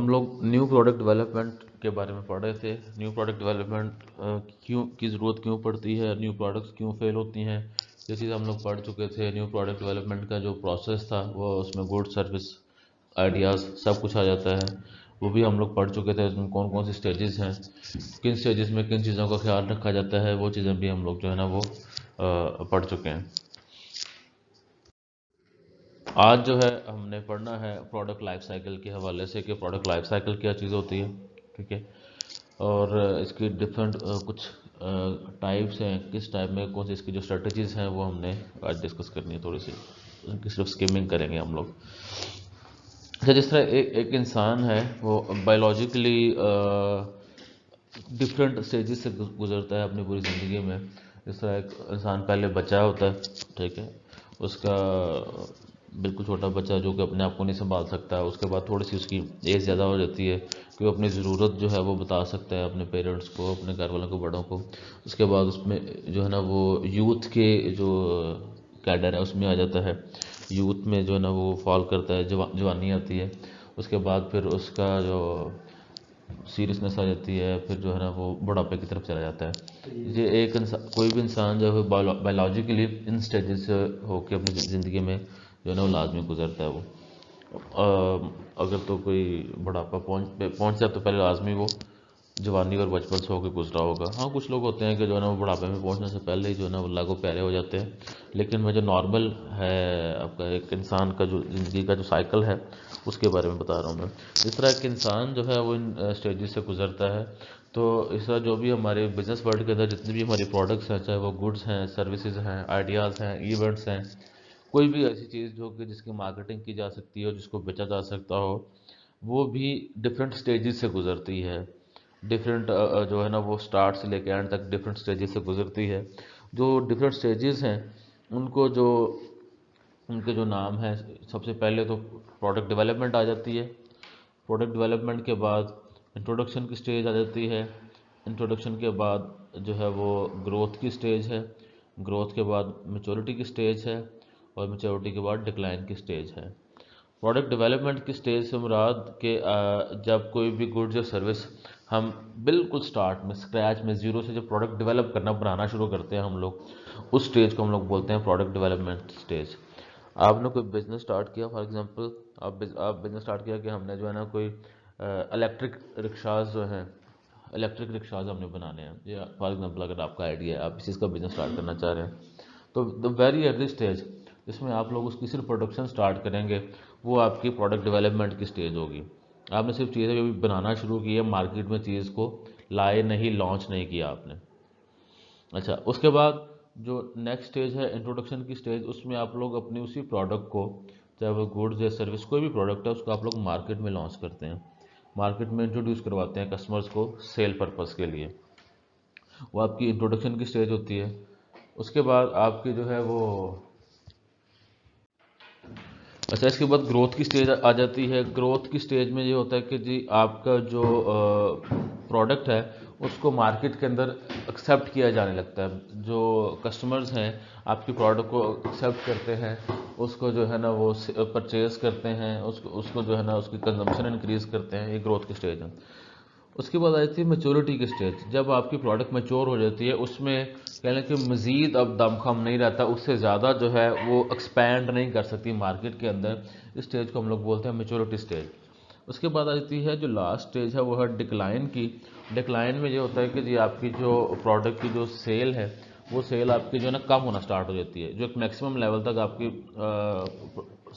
हम लोग new product development के बारे में पढ़ रहे थे। न्यू प्रोडक्ट डेवलपमेंट क्यों की ज़रूरत क्यों पड़ती है, न्यू प्रोडक्ट्स क्यों फेल होती हैं, ये चीज़ हम लोग पढ़ चुके थे। न्यू प्रोडक्ट डेवलपमेंट का जो प्रोसेस था वो उसमें गुड सर्विस आइडियाज़ सब कुछ आ जाता है, वो भी हम लोग पढ़ चुके थे। उसमें कौन कौन सी स्टेजेस हैं, किन स्टेजेस में किन चीज़ों का ख्याल रखा जाता है, वो चीज़ें भी हम लोग जो है ना वो पढ़ चुके हैं। आज जो है हमने पढ़ना है प्रोडक्ट लाइफ साइकिल के हवाले से कि प्रोडक्ट लाइफ साइकिल क्या चीज़ होती है, ठीक है। और इसकी डिफरेंट कुछ टाइप्स हैं, किस टाइप में कौन सी इसकी जो स्ट्रेटजीज़ हैं वो हमने आज डिस्कस करनी है थोड़ी सी, उनकी सिर्फ स्किमिंग करेंगे हम लोग। अच्छा, जिस तरह एक इंसान है वो बायोलॉजिकली डिफरेंट स्टेजेस से गुजरता है अपनी पूरी ज़िंदगी में। जिस तरह एक इंसान पहले बच्चा होता है, ठीक है, उसका बिल्कुल छोटा बच्चा जो कि अपने आप को नहीं संभाल सकता, उसके बाद थोड़ी सी उसकी एज ज़्यादा हो जाती है कि वो अपनी ज़रूरत जो है वो बता सकता है अपने पेरेंट्स को, अपने घर वालों को, बड़ों को। उसके बाद उसमें जो है ना वो यूथ के जो कैडर है उसमें आ जाता है, यूथ में जो है ना वो फॉल करता है, जवानी आती है। उसके बाद फिर उसका जो सीरियसनेस आ जाती है, फिर जो है ना वो बुढ़ापे की तरफ चला जाता है। ये एक इंसान, कोई भी इंसान जो है बायोलॉजिकली इन स्टेजेस से होकर अपनी ज़िंदगी में जो है ना वो लाजमी गुजरता है वो। अगर तो कोई बुढ़ापा पहुँच जाए तो पहले लाजमी वो जवानी और बचपन से होकर गुजरा होगा। हाँ, कुछ लोग होते हैं कि जो है ना वो बुढ़ापे में पहुंचने से पहले ही जो है ना वो अल्लाह को प्यारे हो जाते हैं। लेकिन मैं जो नॉर्मल है आपका एक इंसान का जो ज़िंदगी का जो साइकिल है उसके बारे में बता रहा हूँ मैं। जिस तरह एक इंसान जो है वो इन स्टेजेस से गुजरता है, तो इस तरह जो भी हमारे बिजनेस वर्ल्ड के अंदर जितने भी हमारी प्रोडक्ट्स हैं, चाहे वो गुड्स हैं, सर्विसेज हैं, आइडियाज़ हैं, इवेंट्स हैं, कोई भी ऐसी चीज़ जो कि जिसकी मार्केटिंग की जा सकती हो, जिसको बेचा जा सकता हो, वो भी डिफरेंट स्टेजेस से गुजरती है। डिफरेंट जो है ना वो स्टार्ट से लेकर एंड तक डिफरेंट स्टेजेस से गुजरती है। जो डिफरेंट स्टेजेस हैं उनको जो उनके जो नाम है, सबसे पहले तो प्रोडक्ट डेवलपमेंट आ जाती है। प्रोडक्ट डेवलपमेंट के बाद इंट्रोडक्शन की स्टेज आ जाती है। इंट्रोडक्शन के बाद जो है वो ग्रोथ की स्टेज है। ग्रोथ के बाद मेचोरिटी की स्टेज है, और मेचोरिटी के बाद डिक्लाइन की स्टेज है। प्रोडक्ट डेवलपमेंट की स्टेज से मुराद के जब कोई भी गुड्स या सर्विस हम बिल्कुल स्टार्ट में स्क्रैच में ज़ीरो से जब प्रोडक्ट डेवलप करना बनाना शुरू करते हैं हम लोग, उस स्टेज को हम लोग बोलते हैं प्रोडक्ट डेवलपमेंट स्टेज। आपने कोई बिज़नेस स्टार्ट किया, फॉर एग्जांपल आप बिज़नेस स्टार्ट किया कि हमने जो है ना कोई इलेक्ट्रिक रिक्शाज जो हैं, इलेक्ट्रिक रिक्शाज हमने बनाने हैं, या फॉर एग्जांपल अगर आपका आइडिया है, आप इस चीज़ का बिज़नेस स्टार्ट करना चाह रहे हैं, तो द वेरी अर्ली स्टेज जिसमें आप लोग उसकी सिर्फ प्रोडक्शन स्टार्ट करेंगे वो आपकी प्रोडक्ट डेवलपमेंट की स्टेज होगी। आपने सिर्फ चीज़ें अभी बनाना शुरू की है, मार्केट में चीज़ को लाए नहीं, लॉन्च नहीं किया आपने। अच्छा, उसके बाद जो नेक्स्ट स्टेज है इंट्रोडक्शन की स्टेज, उसमें आप लोग अपनी उसी प्रोडक्ट को, चाहे वो गुड्स या सर्विस कोई भी प्रोडक्ट है, उसको आप लोग मार्केट में लॉन्च करते हैं, मार्केट में इंट्रोड्यूस करवाते हैं कस्टमर्स को सेल पर्पज़ के लिए। वो आपकी इंट्रोडक्शन की स्टेज होती है। उसके बाद आपकी जो है वो, अच्छा, इसके बाद ग्रोथ की स्टेज आ जाती है। ग्रोथ की स्टेज में ये होता है कि जी आपका जो प्रोडक्ट है उसको मार्केट के अंदर एक्सेप्ट किया जाने लगता है। जो कस्टमर्स हैं आपकी प्रोडक्ट को एक्सेप्ट करते हैं, उसको जो है ना वो परचेज़ करते हैं, उसको उसको जो है ना उसकी कंजम्पशन इंक्रीज़ करते हैं। ये ग्रोथ की स्टेज है। उसके बाद आई थी मेच्योरिटी की स्टेज। जब आपकी प्रोडक्ट मैच्योर हो जाती है, उसमें कहने कि मज़ीद अब दमखम नहीं रहता, उससे ज़्यादा जो है वो एक्सपैंड नहीं कर सकती मार्केट के अंदर। इस स्टेज को हम लोग बोलते हैं मेच्योरिटी स्टेज। उसके बाद आती है जो लास्ट स्टेज है वो है डिक्लाइन की। डिक्लाइन में ये होता है कि जी आपकी जो प्रोडक्ट की जो सेल है वो सेल आपकी जो है ना कम होना स्टार्ट हो जाती है, जो एक मैक्सिमम लेवल तक आपकी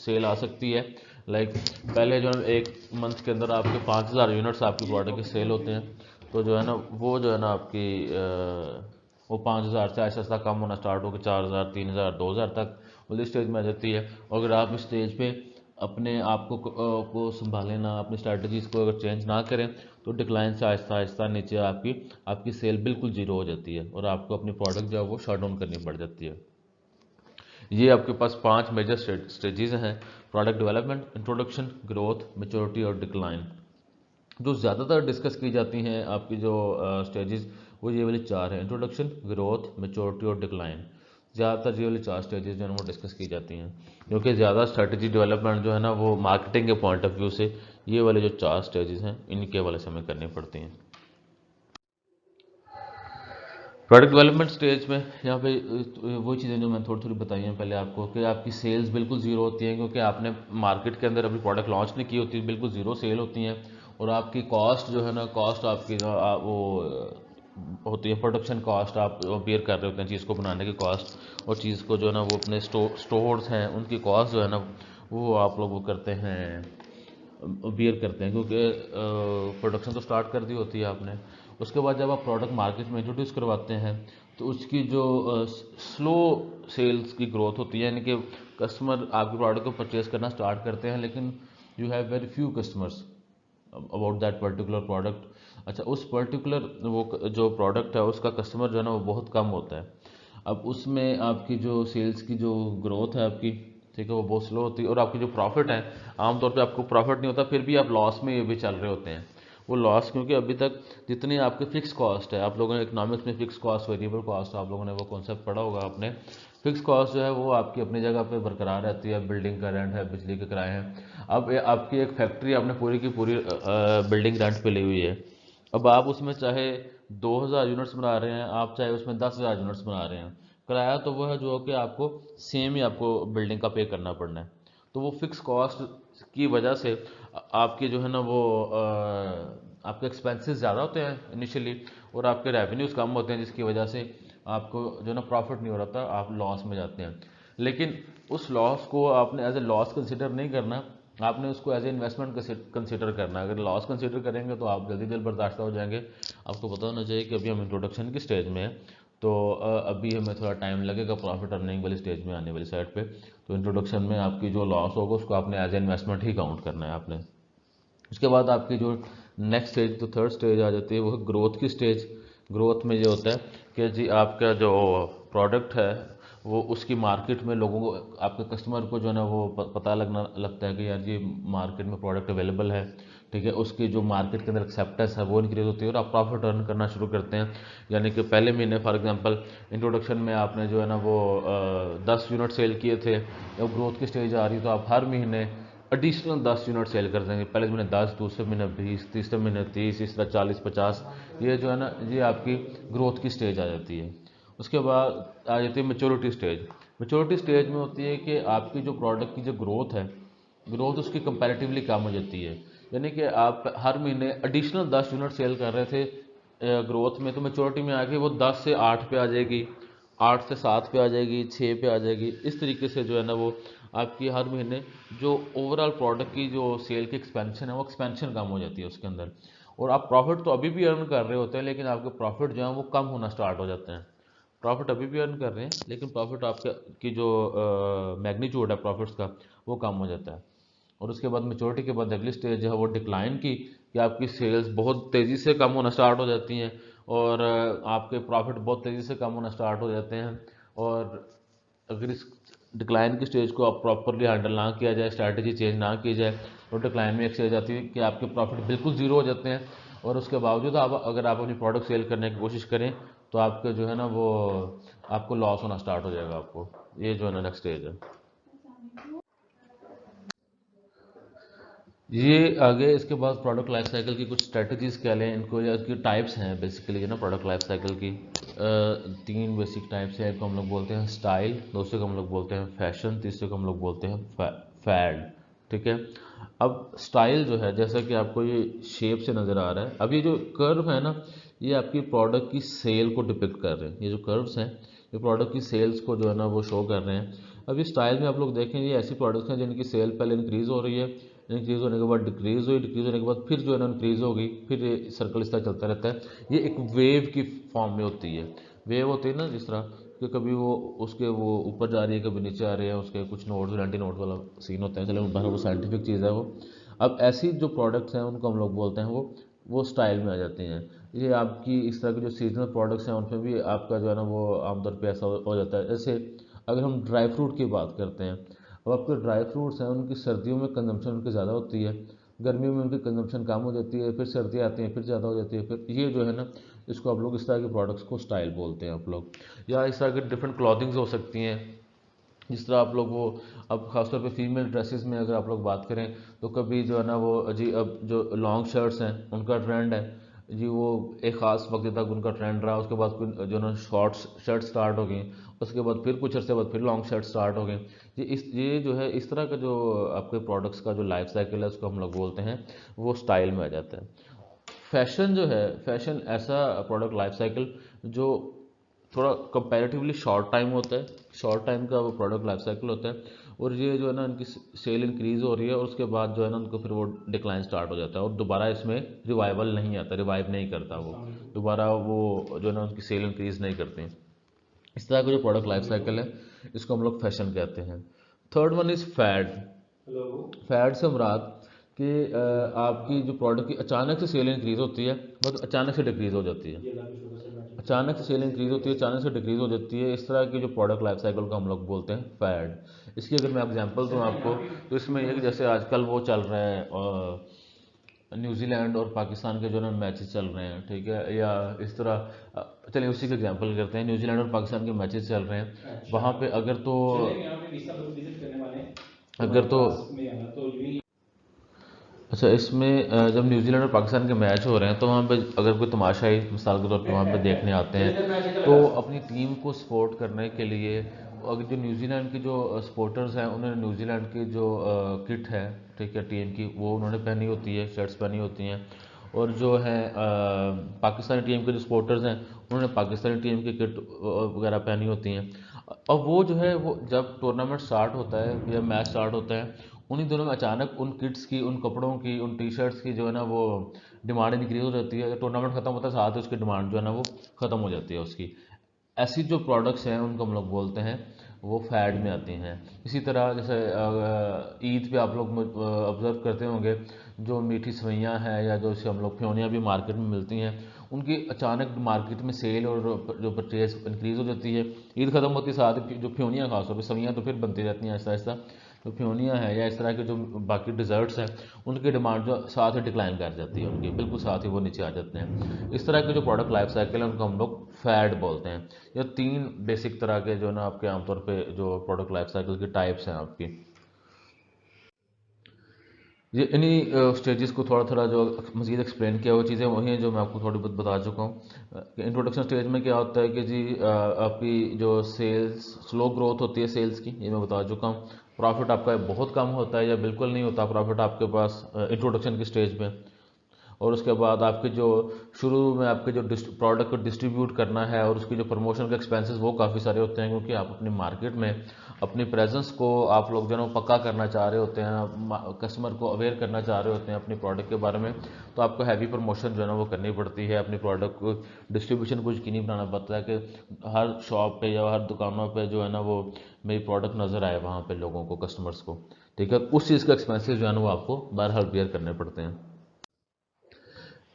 सेल आ सकती है। लाइक पहले जो है एक मंथ के अंदर आपके 5000 यूनिट्स आपकी प्रोडक्ट के सेल होते हैं, तो जो है ना वो जो है ना आपकी वो 5000 से ऐसा ऐसा कम होना स्टार्ट होकर 4000, 3000, 2000 तक वाली स्टेज में आ जाती है। और अगर आप इस स्टेज पे अपने आप को संभालें ना, अपनी स्ट्रैटेजीज़ को अगर चेंज ना करें, तो डिक्लाइन से आहिस्ता आहिस्ता नीचे आपकी आपकी सेल बिल्कुल जीरो हो जाती है, और आपको अपनी प्रोडक्ट जो है वो शट डाउन करनी पड़ जाती है। ये आपके पास 5 मेजर स्टेजेस हैं: product development, introduction, growth, maturity और डिक्लाइन। जो ज़्यादातर डिस्कस की जाती हैं आपकी जो स्टेजेस, वो ये वाली 4 हैं: इंट्रोडक्शन, ग्रोथ, मेच्योरिटी और डिक्लाइन। ज़्यादातर ये वाली 4 स्टेजेस जो है वो डिस्कस की जाती हैं, क्योंकि ज़्यादा स्ट्रेटजी डेवलपमेंट जो है ना वो मार्केटिंग के पॉइंट ऑफ व्यू से ये वाले जो 4 स्टेजेस हैं इनके वाले से हमें करनी पड़ती हैं। प्रोडक्ट डेवलपमेंट स्टेज में यहाँ पे वो चीज़ें जो मैंने थोड़ी थोड़ी बताई हैं पहले आपको, कि आपकी सेल्स बिल्कुल ज़ीरो होती हैं क्योंकि आपने मार्केट के अंदर अभी प्रोडक्ट लॉन्च नहीं की होती, बिल्कुल ज़ीरो सेल होती हैं। और आपकी कॉस्ट जो है ना, कॉस्ट आपकी जो वो होती है प्रोडक्शन कॉस्ट, आप बेयर कर रहे होते हैं चीज़ को बनाने की कॉस्ट, और चीज़ को जो है ना वो अपने स्टोर्स हैं उनकी कॉस्ट जो है ना वो आप लोग वो करते हैं, बियर करते हैं, क्योंकि प्रोडक्शन तो स्टार्ट कर दी होती है आपने। उसके बाद जब आप प्रोडक्ट मार्केट में इंट्रोड्यूस करवाते हैं तो उसकी जो स्लो सेल्स की ग्रोथ होती है, यानी कि कस्टमर आपके प्रोडक्ट को परचेज करना स्टार्ट करते हैं लेकिन you have very few customers about that particular product. अच्छा, उस पर्टिकुलर वो जो प्रोडक्ट है उसका कस्टमर जो है ना वो बहुत कम होता है। अब उसमें आपकी जो सेल्स की जो ग्रोथ है आपकी, ठीक है, वो बहुत स्लो होती है। और आपकी जो प्रॉफिट है, आमतौर पे आपको प्रॉफिट नहीं होता, फिर भी आप लॉस में ये भी चल रहे होते हैं। वो लॉस क्योंकि अभी तक जितनी आपकी फिक्स कॉस्ट है, आप लोगों ने इकोनॉमिक्स में फिक्स कॉस्ट वेरिएबल कॉस्ट आप लोगों ने वो कॉन्सेप्ट पढ़ा होगा आपने। फिक्स कॉस्ट जो है वो आपकी अपनी जगह पे बरकरार रहती है। बिल्डिंग का रेंट है, बिजली के किराए हैं। अब आपकी एक फैक्ट्री आपने पूरी की पूरी बिल्डिंग रेंट पे ली हुई है। अब आप उसमें चाहे 2000 यूनिट्स बना रहे हैं, आप चाहे उसमें 10,000 यूनिट्स बना रहे हैं, किराया तो वो है जो कि आपको सेम ही आपको बिल्डिंग का पे करना पड़ना है। तो वो फिक्स कॉस्ट की वजह से आपके जो है ना वो आपके एक्सपेंसेस ज़्यादा होते हैं इनिशियली, और आपके रेवेन्यूज़ कम होते हैं, जिसकी वजह से आपको जो ना प्रॉफिट नहीं हो रहा था, आप लॉस में जाते हैं। लेकिन उस लॉस को आपने एज ए लॉस कंसिडर नहीं करना, आपने उसको एज ए इन्वेस्टमेंट कंसिडर करना है। अगर लॉस कंसिडर करेंगे तो आप जल्दी दिल बर्दाश्त हो जाएंगे। आपको पता होना चाहिए कि अभी हम इंट्रोडक्शन की स्टेज में हैं, तो अभी हमें थोड़ा टाइम लगेगा प्रॉफिट अर्निंग वाली स्टेज में आने वाली साइड पे। तो इंट्रोडक्शन में आपकी जो लॉस होगा उसको आपने एज ए इन्वेस्टमेंट ही काउंट करना है आपने। उसके बाद आपकी जो नेक्स्ट स्टेज, तो थर्ड स्टेज आ जाती है, वो ग्रोथ की स्टेज। ग्रोथ में ये होता है कि जी आपका जो प्रोडक्ट है वो उसकी मार्केट में लोगों को, आपके कस्टमर को जो है ना वो पता लगता है कि यार ये मार्केट में प्रोडक्ट अवेलेबल है, ठीक है। उसकी जो मार्केट के अंदर एक्सेप्टेंस है वो इंक्रीज होती है और आप प्रॉफिट अर्न करना शुरू करते हैं। यानी कि पहले महीने फॉर एग्जांपल इंट्रोडक्शन में आपने जो है ना वो 10 यूनिट सेल किए थे, जब ग्रोथ की स्टेज आ रही है तो आप हर महीने एडिशनल 10 यूनिट सेल कर देंगे। पहले महीने 10, दूसरे महीने 20, तीसरे महीने 30, इस तरह 40, 50। ये जो है ना ये आपकी ग्रोथ की स्टेज आ जाती है। उसके बाद आ जाती है मेच्योरिटी स्टेज। मेच्योरिटी स्टेज में होती है कि आपकी जो प्रोडक्ट की जो ग्रोथ है, ग्रोथ उसकी कंपैरेटिवली कम हो जाती है। यानी कि आप हर महीने एडिशनल 10 यूनिट सेल कर रहे थे ग्रोथ में, तो मेच्योरिटी में आके वो 10 से 8 पे आ जाएगी, 8 से 7 पे आ जाएगी, 6 पे आ जाएगी। इस तरीके से जो है ना वो आपकी हर महीने जो ओवरऑल प्रोडक्ट की जो सेल की एक्सपेंशन है वो एक्सपेंशन कम हो जाती है उसके अंदर। और आप प्रॉफिट तो अभी भी अर्न कर रहे होते हैं लेकिन आपके प्रॉफिट जो है वो कम होना स्टार्ट हो जाते हैं। प्रॉफिट अभी भी अर्न कर रहे हैं लेकिन प्रॉफिट आपका की जो मैग्नीट्यूड है प्रॉफिट्स का वो कम हो जाता है। और उसके बाद मेच्योरिटी के बाद अगली स्टेज है वो डिक्लाइन की, कि आपकी सेल्स बहुत तेज़ी से कम होना स्टार्ट हो जाती हैं और आपके प्रॉफिट बहुत तेज़ी से कम होना स्टार्ट हो जाते हैं। और अगर इस डिक्लाइन की स्टेज को आप प्रॉपरली हैंडल ना किया जाए, स्ट्रैटेजी चेंज ना की जाए, तो डिक्लाइन में एक स्टेज आती है कि आपके प्रॉफिट बिल्कुल ज़ीरो हो जाते हैं। और उसके बावजूद आप अगर आप अपनी प्रोडक्ट सेल करने की कोशिश करें तो आपके जो है ना वो आपको लॉस होना स्टार्ट हो जाएगा आपको। ये जो है ना नेक्स्ट स्टेज है। ये आगे इसके बाद प्रोडक्ट लाइफ साइकिल की कुछ स्ट्रेटजीज कह लें इनको, या इसकी टाइप्स हैं बेसिकली ना प्रोडक्ट लाइफ साइकिल की। 3 बेसिक टाइप्स हैं। एक को हम लोग बोलते हैं स्टाइल, दूसरे को हम लोग बोलते हैं फैशन, तीसरे को हम लोग बोलते हैं फैड, ठीक है। अब स्टाइल जो है, जैसा कि आपको ये शेप से नज़र आ रहा है, अब ये जो कर्व है ना ये आपकी प्रोडक्ट की सेल को डिपिक्ट कर रहे हैं। ये जो कर्व्स हैं ये प्रोडक्ट की सेल्स को जो है ना वो शो कर रहे हैं। अब इस स्टाइल में आप लोग देखें ये ऐसी प्रोडक्ट्स हैं जिनकी सेल पहले इंक्रीज हो रही है, इंक्रीज होने के बाद डिक्रीज हुई, डिक्रीज होने के बाद फिर जो है ना इंक्रीज हो गई, फिर ये सर्कल इस तरह चलता रहता है। ये एक वेव की फॉर्म में होती है। वेव होती है ना जिस तरह कि कभी वो उसके वो ऊपर जा रही है, कभी नीचे आ रही है, उसके कुछ नोट्स एंटी नोट वाला सीन होता है। चलो वो साइंटिफिक चीज़ है वो। अब ऐसी जो प्रोडक्ट्स हैं उनको हम लोग बोलते हैं वो स्टाइल में आ जाती हैं। ये आपकी इस तरह के जो सीजनल प्रोडक्ट्स हैं उनमें भी आपका जो है ना वो आमतौर पे ऐसा हो जाता है। जैसे अगर हम ड्राई फ्रूट की बात करते हैं, अब आपके ड्राई फ्रूट्स हैं उनकी सर्दियों में कंजम्पशन उनकी ज़्यादा होती है, गर्मियों में उनकी कंजम्पशन कम हो जाती है, फिर सर्दियाँ आती हैं फिर ज़्यादा हो जाती है। फिर ये जो है ना इसको आप लोग इस तरह के प्रोडक्ट्स को स्टाइल बोलते हैं आप लोग। या इस तरह की डिफरेंट क्लॉथिंग्स हो सकती हैं, जिस तरह आप लोग वो अब खासतौर पे फीमेल ड्रेसेस में अगर आप लोग बात करें तो कभी जो है ना वो जी अब जो लॉन्ग शर्ट्स हैं उनका ट्रेंड है जी, वो एक ख़ास वक्त तक उनका ट्रेंड रहा, उसके बाद फिर जो ना शॉर्ट शर्ट स्टार्ट हो गई, उसके बाद फिर कुछ अर्से बाद फिर लॉन्ग शर्ट स्टार्ट हो गई। ये जो है इस तरह का जो आपके प्रोडक्ट्स का जो लाइफ साइकिल है उसको हम लोग बोलते हैं वो स्टाइल में आ जाता है। फैशन जो है, फैशन ऐसा प्रोडक्ट लाइफ साइकिल जो थोड़ा कंपैरेटिवली शॉर्ट टाइम होता है, शॉर्ट टाइम का वो प्रोडक्ट लाइफ साइकिल होता है, और ये जो है ना इनकी सेल इंक्रीज़ हो रही है और उसके बाद जो है ना उनको फिर वो डिक्लाइन स्टार्ट हो जाता है और दोबारा इसमें रिवाइवल नहीं आता, रिवाइव नहीं करता वो दोबारा, वो जो है ना उनकी सेल इंक्रीज़ नहीं करती। इस तरह का जो प्रोडक्ट लाइफ साइकिल है इसको हम लोग फैशन कहते हैं। Third one is fad. Fad से मुराद कि आपकी जो प्रोडक्ट की अचानक से सेल इंक्रीज़ होती है बस अचानक से डिक्रीज़ हो जाती है, अचानक से सेल इंक्रीज़ होती है, अचानक से डिक्रीज़ हो जाती है। इस तरह की जो प्रोडक्ट लाइफ साइकिल को हम लोग बोलते हैं फैड। इसकी अगर मैं एग्जांपल दूं आपको तो इसमें ये कि जैसे आजकल वो चल रहा है न्यूजीलैंड और पाकिस्तान के जो ना मैचेस चल रहे हैं, ठीक है, या इस तरह चलिए उसी का एग्जांपल करते हैं, न्यूजीलैंड और पाकिस्तान के मैचेस चल रहे हैं, वहाँ पे अगर तो अच्छा इसमें जब न्यूजीलैंड और पाकिस्तान के मैच हो रहे हैं तो वहाँ पे अगर कोई तमाशाई मिसाल के तौर पे वहाँ पे देखने आते हैं तो अपनी टीम को सपोर्ट करने के लिए अगर जो न्यूजीलैंड की जो सपोर्टर्स हैं उन्होंने न्यूजीलैंड की जो किट है, ठीक है, टीम की, वो उन्होंने पहनी होती है, शर्ट्स पहनी होती हैं, और जो है पाकिस्तानी टीम के जो सपोर्टर्स हैं उन्होंने पाकिस्तानी टीम की किट वगैरह पहनी होती हैं। अब वो जो है वो जब टूर्नामेंट स्टार्ट होता है या मैच स्टार्ट होता है उन्हीं दिनों में अचानक उन किट्स की, उन कपड़ों की, उन टी शर्ट्स की जो है ना वो डिमांड इंक्रीज हो जाती है, टूर्नामेंट खत्म होता है साथ ही उसकी डिमांड जो है ना वो ख़त्म हो जाती है उसकी। ऐसी जो प्रोडक्ट्स हैं उनको हम लोग बोलते हैं वो फैड में आती हैं। इसी तरह जैसे ईद पे आप लोग ऑब्ज़र्व करते होंगे जो मीठी सवैयाँ हैं या जो हम लोग फ्योनियाँ भी मार्केट में मिलती हैं उनकी अचानक मार्केट में सेल और जो परचेज इंक्रीज़ हो जाती है। ईद ख़त्म होती है साथ ही जो फ्योनियाँ खासतौर पर, सवैयाँ तो फिर बनती रहती हैं आहिस्ता आहिस्ता, जो फ्योनियाँ हैं या इस तरह के जो बाकी डिज़र्ट्स हैं उनकी डिमांड जो साथ ही डिक्लाइन कर जाती है, उनकी बिल्कुल साथ ही वो नीचे आ जाते हैं। इस तरह के जो प्रोडक्ट लाइफ साइकिल है उनको हम लोग फैड बोलते हैं। ये तीन बेसिक तरह के जो ना आपके आमतौर पे जो प्रोडक्ट लाइफ साइकिल की टाइप्स हैं आपकी। ये इन्हीं स्टेजेस को थोड़ा थोड़ा जो मज़ीद एक्सप्लेन किया वो चीज़ें वही हैं जो मैं आपको थोड़ी बहुत बता चुका हूँ। इंट्रोडक्शन स्टेज में क्या होता है कि जी आपकी जो सेल्स स्लो ग्रोथ होती है सेल्स की, ये मैं बता चुका हूँ। प्रॉफिट आपका बहुत कम होता है या बिल्कुल नहीं होता प्रॉफिट आपके पास इंट्रोडक्शन की स्टेज में। और उसके बाद आपके जो शुरू में आपके जो प्रोडक्ट को डिस्ट्रीब्यूट करना है और उसकी जो प्रमोशन के एक्सपेंसेस वो काफ़ी सारे होते हैं, क्योंकि आप अपनी मार्केट में अपनी प्रेजेंस को आप लोग जो है पक्का करना चाह रहे होते हैं, कस्टमर को अवेयर करना चाह रहे होते हैं अपनी प्रोडक्ट के बारे में, तो आपको हैवी प्रमोशन जो है ना वो करनी पड़ती है। अपनी प्रोडक्ट को डिस्ट्रीब्यूशन को यकीनी बनाना पड़ता है कि हर शॉप पे या हर दुकानों पे जो है ना वो मेरी प्रोडक्ट नज़र आए वहाँ पे लोगों को, कस्टमर्स को, ठीक है। उस चीज़ के एक्सपेंसेस जो है ना वो आपको बहरहाल बेयर करने पड़ते हैं।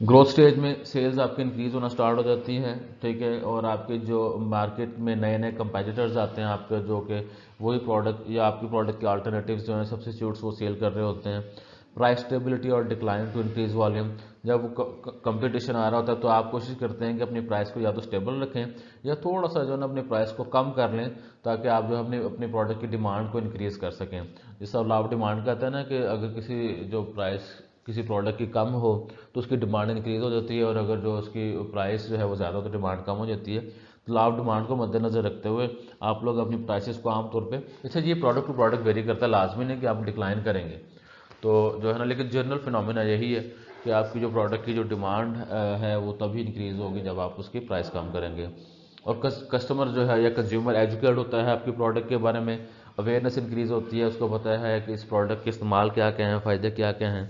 ग्रोथ स्टेज में सेल्स आपके इंक्रीज़ होना स्टार्ट हो जाती है, ठीक है, और आपके जो मार्केट में नए नए कंपेटिटर्स आते हैं आपके, जो कि वही प्रोडक्ट या आपकी प्रोडक्ट के अल्टरनेटिव्स जो हैं सब्सिट्यूट्स वो सेल कर रहे होते हैं। प्राइस स्टेबिलिटी और डिक्लाइन टू इंक्रीज वॉल्यूम, जब वो कंपटीशन आ रहा होता है तो आप कोशिश करते हैं कि अपनी प्राइस को या तो स्टेबल रखें या थोड़ा सा जो है ना अपनी प्राइस को कम कर लें, ताकि आप जो अपनी अपनी प्रोडक्ट की डिमांड को इंक्रीज़ कर सकें। जिससे आप डिमांड कहते हैं ना कि अगर किसी जो प्राइस किसी प्रोडक्ट की कम हो तो उसकी डिमांड इंक्रीज़ हो जाती है, और अगर जो उसकी प्राइस जो है वो ज़्यादा हो तो डिमांड कम हो जाती है। तो लाभ डिमांड को मद्देनज़र रखते हुए आप लोग अपनी प्राइसेस को आमतौर पे, अच्छा ये प्रोडक्ट टू प्रोडक्ट वेरी करता है, लाजमी नहीं कि आप डिक्लाइन करेंगे तो जो है ना, लेकिन जनरल फिनोमिना यही है कि आपकी जो प्रोडक्ट की जो डिमांड है वो तभी इंक्रीज़ होगी जब आप उसकी प्राइस कम करेंगे। और कस्टमर जो है या कंज्यूमर एजुकेट होता है आपकी प्रोडक्ट के बारे में, अवेयरनेस इंक्रीज़ होती है, उसको पता है कि इस प्रोडक्ट के इस्तेमाल क्या क्या हैं, फ़ायदे क्या क्या हैं,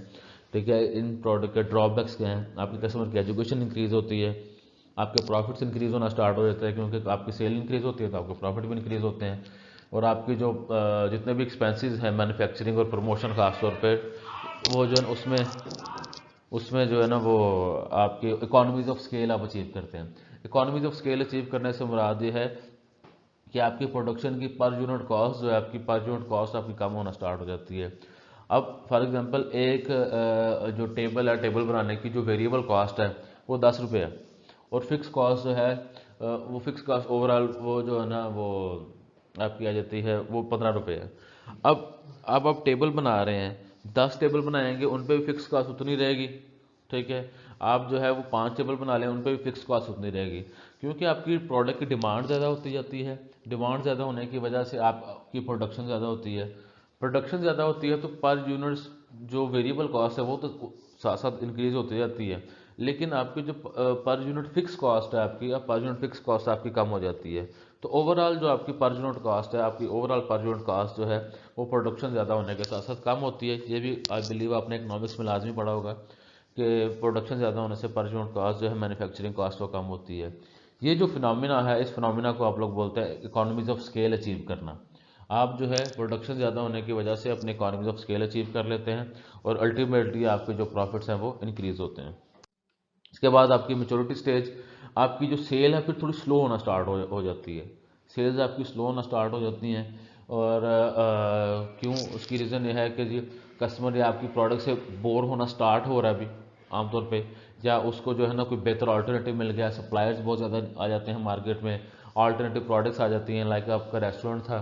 ठीक है, इन प्रोडक्ट के ड्रॉबैक्स क्या हैं। आपकी कस्टमर की एजुकेशन इंक्रीज़ होती है, आपके प्रॉफिट्स इंक्रीज़ होना स्टार्ट हो जाता है, क्योंकि आपकी सेल इंक्रीज़ होती है तो आपके प्रॉफिट भी इंक्रीज़ होते हैं। और आपकी जो जितने भी एक्सपेंसेस हैं मैन्युफैक्चरिंग और प्रमोशन खास तौर पे, वो जो है उसमें उसमें जो है ना वो आपकी इकोनॉमीज़ ऑफ स्केल आप अचीव करते हैं। इकोनॉमीज़ ऑफ स्केल अचीव करने से मुराद ये है कि आपकी प्रोडक्शन की पर यूनिट कॉस्ट जो है, आपकी पर यूनिट कॉस्ट आपकी कम होना स्टार्ट हो जाती है। अब फॉर एग्जांपल एक जो टेबल है, टेबल बनाने की जो वेरिएबल कॉस्ट है वो 10 रुपये है, और फिक्स कॉस्ट जो है वो फिक्स कॉस्ट ओवरऑल वो जो है ना वो आपकी आ जाती है वो 15 रुपये है। अब आप टेबल बना रहे हैं, 10 टेबल बनाएंगे उन पे भी फिक्स कॉस्ट उतनी रहेगी, ठीक है। आप जो है वो 5 टेबल बना लें, उन पे भी फिक्स कॉस्ट उतनी रहेगी, क्योंकि आपकी प्रोडक्ट की डिमांड ज़्यादा होती जाती है। डिमांड ज़्यादा होने की वजह से आपकी प्रोडक्शन ज़्यादा होती है। प्रोडक्शन ज़्यादा होती है तो पर यूनिट्स जो वेरिएबल कॉस्ट है वो तो साथ साथ इंक्रीज होती जाती है, लेकिन आपकी जो पर यूनिट फिक्स कॉस्ट है आपकी, या पर यूनिट फिक्स कॉस्ट आपकी कम हो जाती है। तो ओवरऑल जो आपकी पर यूनिट कॉस्ट है, आपकी ओवरऑल पर यूनिट कॉस्ट जो है वो प्रोडक्शन ज़्यादा होने के साथ साथ कम होती है। ये भी आई बिलीव आपने इकनॉमिक्स में लाजमी पढ़ा होगा कि प्रोडक्शन ज़्यादा होने से पर यूनिट कॉस्ट जो है मैन्युफैक्चरिंग कॉस्ट वो कम होती है। ये जो फिनोमिना है, इस फिनोमिना को आप लोग बोलते हैं इकोनॉमीज ऑफ स्केल अचीव करना। आप जो है प्रोडक्शन ज़्यादा होने की वजह से अपने इकोनॉमीज ऑफ स्केल अचीव कर लेते हैं और अल्टीमेटली आपके जो प्रॉफिट्स हैं वो इंक्रीज होते हैं। इसके बाद आपकी मेच्योरिटी स्टेज, आपकी जो सेल है फिर थोड़ी स्लो होना स्टार्ट हो जाती है। सेल्स आपकी स्लो होना स्टार्ट हो जाती हैं, और क्यों, उसकी रीज़न ये है कि जी कस्टमर या आपकी प्रोडक्ट से बोर होना स्टार्ट हो रहा है अभी आमतौर पे, या उसको जो है ना कोई बेहतर अल्टरनेटिव मिल गया। सप्लायर्स बहुत ज़्यादा आ जाते हैं मार्केट में, अल्टरनेटिव प्रोडक्ट्स आ जाती हैं। लाइक आपका रेस्टोरेंट था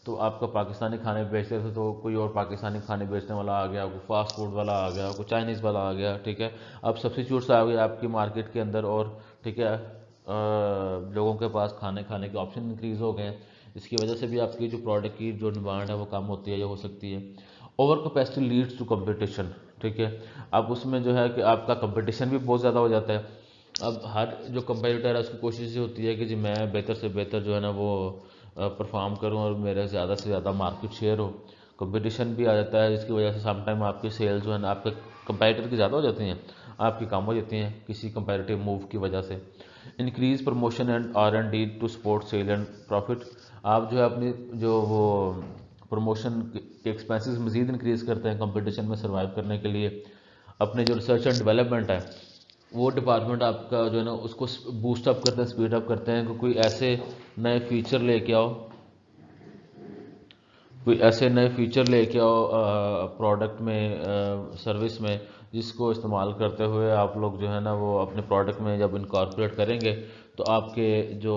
तो आपका पाकिस्तानी खाने बेचते थे, तो कोई और पाकिस्तानी खाने बेचने वाला आ गया, कोई फास्ट फूड वाला आ गया, कोई चाइनीज़ वाला आ गया, ठीक है। अब सब्सिट्यूट्स आ गए आपकी मार्केट के अंदर, और ठीक है लोगों के पास खाने के ऑप्शन इंक्रीज़ हो गए हैं। इसकी वजह से भी आपकी जो प्रोडक्ट की जो डिमांड है वो कम होती है या हो सकती है। Over capacity leads to competition, ठीक है। अब उसमें जो है कि आपका कंपटीशन भी बहुत ज़्यादा हो जाता है। अब हर जो कंपेटिटर है उसकी कोशिश ये होती है कि जी मैं बेहतर से बेहतर जो है ना वो परफॉर्म करूं और मेरे ज़्यादा से ज़्यादा मार्केट शेयर हो। कंपटीशन भी आ जाता है, जिसकी वजह से समटाइम आपकी सेल्स जो है ना आपके कंपेटिटर की ज़्यादा हो जाती हैं, आपकी कम हो जाती हैं किसी कंपेरेटिव मूव की वजह से। Increase promotion and R&D to support sale and profit, आप जो है अपनी जो वो प्रमोशन के एक्सपेंसेस मज़ीद इंक्रीज़ करते हैं कंपटीशन में सर्वाइव करने के लिए। अपने जो रिसर्च एंड डेवलपमेंट है वो डिपार्टमेंट आपका जो है ना उसको बूस्ट अप करते हैं, स्पीड अप करते हैं कि कोई ऐसे नए फीचर लेके आओ, प्रोडक्ट में, सर्विस में, जिसको इस्तेमाल करते हुए आप लोग जो है ना वो अपने प्रोडक्ट में जब इनकॉर्पोरेट करेंगे तो आपके जो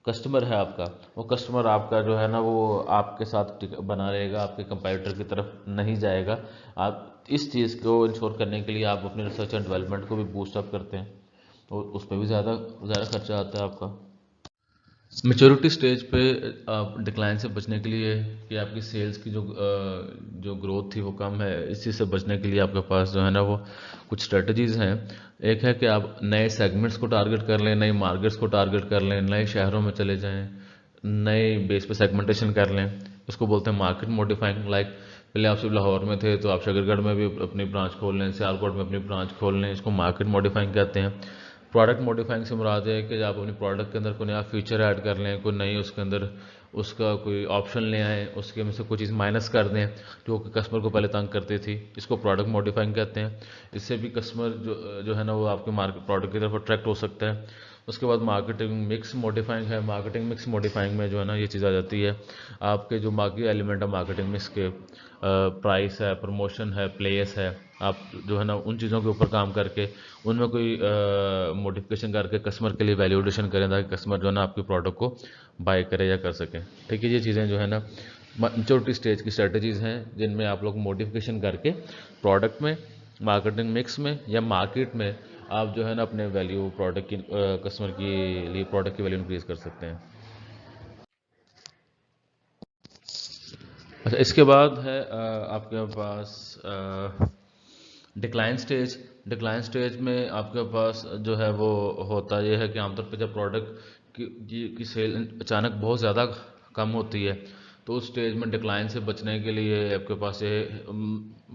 कस्टमर है आपका, वो कस्टमर आपका जो है ना वो आपके साथ बना रहेगा, आपके कंपैरेटर की तरफ नहीं जाएगा। आप इस चीज़ को इंश्योर करने के लिए आप अपने रिसर्च एंड डेवलपमेंट को भी बूस्ट अप करते हैं, और उस पर भी ज़्यादा ज़्यादा खर्चा आता है आपका। मेच्योरिटी स्टेज पे आप डिक्लाइन से बचने के लिए, कि आपकी सेल्स की जो ग्रोथ थी वो कम है, इस चीज़ से बचने के लिए आपके पास जो है ना वो कुछ स्ट्रेटजीज़ हैं। एक है कि आप नए सेगमेंट्स को टारगेट कर लें, नई मार्केट्स को टारगेट कर लें, नए शहरों में चले जाएं, नए बेस पे सेगमेंटेशन कर लें। उसको बोलते हैं मार्केट मॉडिफाइंग। लाइक पहले आप सिर्फ लाहौर में थे तो आप शकरगढ़ में भी अपनी ब्रांच खोल लें, सियालकोट में अपनी ब्रांच खोल लें, इसको मार्केट मॉडिफाइंग कहते हैं। प्रोडक्ट मॉडिफाइंग से मुराद है कि आप अपनी प्रोडक्ट के अंदर कोई नया फीचर ऐड कर लें, कोई नई उसके अंदर उसका कोई ऑप्शन ले आएँ, उसके में से कोई चीज़ माइनस कर दें जो कि कस्टमर को पहले तंग करती थी, इसको प्रोडक्ट मॉडिफाइंग कहते हैं। इससे भी कस्टमर जो है ना वो आपके मार्केट प्रोडक्ट की तरफ अट्रैक्ट हो सकता है। उसके बाद मार्केटिंग मिक्स मॉडिफाइंग है। मार्केटिंग मिक्स मॉडिफाइंग में जो है ना ये चीज़ आ जाती है, आपके जो बाकी एलिमेंट है मार्केटिंग मिक्स के, प्राइस है, प्रमोशन है, प्लेस है, आप जो है ना उन चीज़ों के ऊपर काम करके उनमें कोई मॉडिफिकेशन करके कस्टमर के लिए वैल्यू एडिशन करें, ताकि कस्टमर जो है ना आपके प्रोडक्ट को बाय करे या कर सकें, ठीक है। ये चीज़ें जो है ना मैच्योरिटी स्टेज की स्ट्रेटजीज़ हैं, जिनमें आप लोग मॉडिफिकेशन करके प्रोडक्ट में, मार्केटिंग मिक्स में या मार्केट में आप जो है ना अपने वैल्यू प्रोडक्ट की, कस्टमर के लिए प्रोडक्ट की वैल्यू इंक्रीज़ कर सकते हैं। अच्छा, इसके बाद है आपके पास डिक्लाइन स्टेज। डिक्लाइन स्टेज में आपके पास जो है वो होता ये है कि आमतौर पर जब प्रोडक्ट की सेल अचानक बहुत ज़्यादा कम होती है, तो उस स्टेज में डिक्लाइन से बचने के लिए आपके पास ये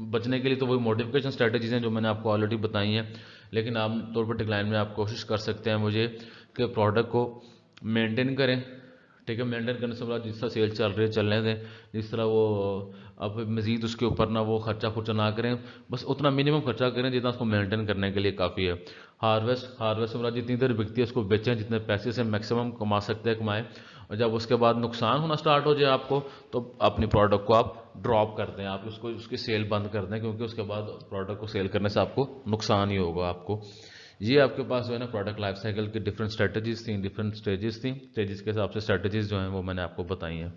बचने के लिए तो वही मॉडिफिकेशन स्ट्रेटजीज हैं जो मैंने आपको ऑलरेडी बताई हैं। लेकिन आमतौर पर डिक्लाइन में आप कोशिश कर सकते हैं मुझे कि प्रोडक्ट को मेंटेन करें, ठीक है। मेंटेन करने से बाद जिस तरह सेल चल रही है चलने दें, जिस तरह वो, अब मज़ीद उसके ऊपर ना वो खर्चा खुर्चा ना करें, बस उतना मिनिमम खर्चा करें जितना उसको मेंटेन करने के लिए काफ़ी है। हार्वेस्ट से जितनी देर बिकती है उसको बेचें, जितने पैसे से मैक्सिमम कमा सकते हैं कमाएं, और जब उसके बाद नुकसान होना स्टार्ट हो जाए आपको, तो अपनी प्रोडक्ट को आप ड्रॉप कर दें, आप उसकी सेल बंद कर दें, क्योंकि उसके बाद प्रोडक्ट को सेल करने से आपको नुकसान ही होगा आपको। ये आपके पास जो है ना प्रोडक्ट लाइफ साइकिल की डिफरेंट स्ट्रेटजीज थी, डिफरेंट स्टेजेस थी, स्टेजेस के हिसाब से स्ट्रेटजीज जो हैं वो मैंने आपको बताई हैं।